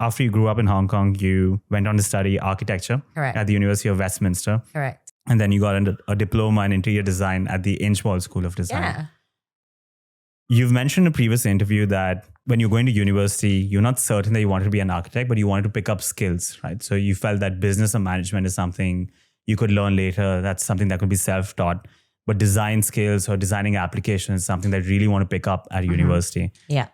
after you grew up in Hong Kong, you went on to study architecture Correct. at the University of Westminster. Correct. And then you got a diploma in interior design at the Inchbald School of Design. Yeah. You've mentioned in a previous interview that when you're going to university, you're not certain that you wanted to be an architect, but you wanted to pick up skills, right? So you felt that business or management is something you could learn later. That's something that could be self-taught. But design skills or designing applications is something that you really want to pick up at university. Yeah.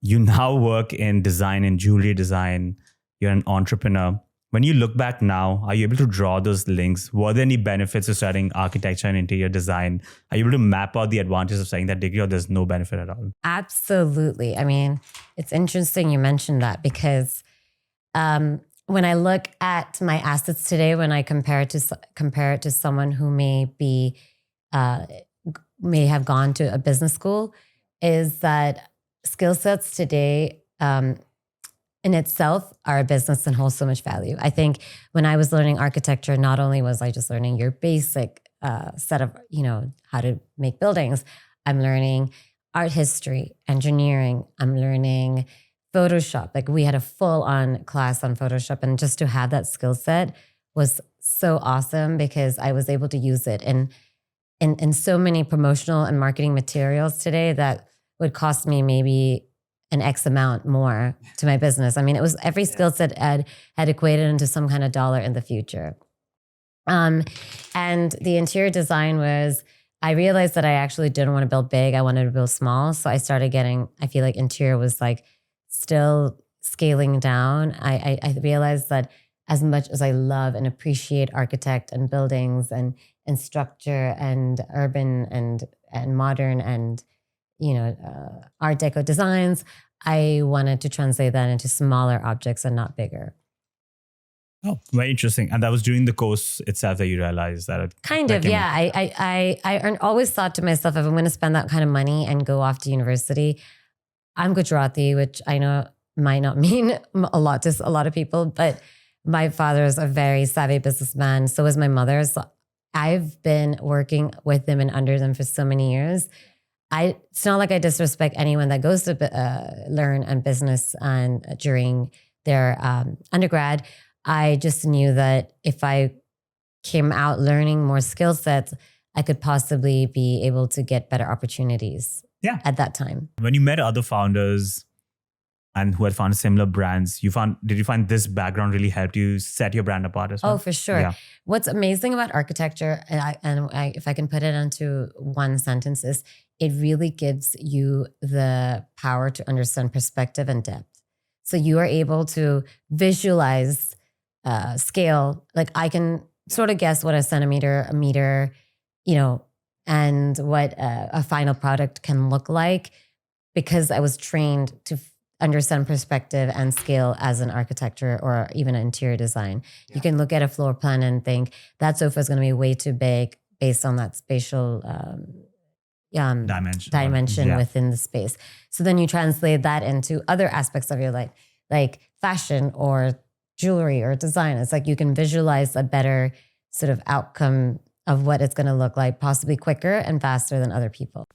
You now work in design and jewelry design. You're an entrepreneur. When you look back now, are you able to draw those links? Were there any benefits of studying architecture and interior design? Are you able to map out the advantages of studying that degree, or there's no benefit at all? Absolutely. I mean, it's interesting you mentioned that because when I look at my assets today, when I compare it to someone who may have gone to a business school, is that skill sets today in itself are a business and hold so much value. I think when I was learning architecture, not only was I just learning your basic set of, how to make buildings, I'm learning art history, engineering, I'm learning Photoshop. Like we had a full-on class on Photoshop, and just to have that skill set was so awesome because I was able to use it in so many promotional and marketing materials today that would cost me maybe an X amount more to my business. I mean, it was every skill set had equated into some kind of dollar in the future. And the interior design was, I realized that I actually didn't want to build big. I wanted to build small. So I started I feel like interior was like still scaling down. I realized that as much as I love and appreciate architect and buildings and structure and urban and modern and Art Deco designs, I wanted to translate that into smaller objects and not bigger. Oh, very interesting. And that was during the course itself that you realized that? Yeah. I always thought to myself, if I'm going to spend that kind of money and go off to university, I'm Gujarati, which I know might not mean a lot to a lot of people, but my father is a very savvy businessman. So is my mother. So I've been working with them and under them for so many years. It's not like I disrespect anyone that goes to learn on business and during their undergrad. I just knew that if I came out learning more skill sets, I could possibly be able to get better opportunities at that time. When you met other founders and who had founded similar brands, did you find this background really helped you set your brand apart as well? Oh, for sure. Yeah. What's amazing about architecture, if I can put it into one sentence, is it really gives you the power to understand perspective and depth. So you are able to visualize scale. Like I can sort of guess what a meter, and what a final product can look like because I was trained to understand perspective and scale as an architecture or even an interior design. Yeah. You can look at a floor plan and think that sofa is going to be way too big based on that spatial dimension within the space. So then you translate that into other aspects of your life, like fashion or jewelry or design. It's like you can visualize a better sort of outcome of what it's going to look like, possibly quicker and faster than other people.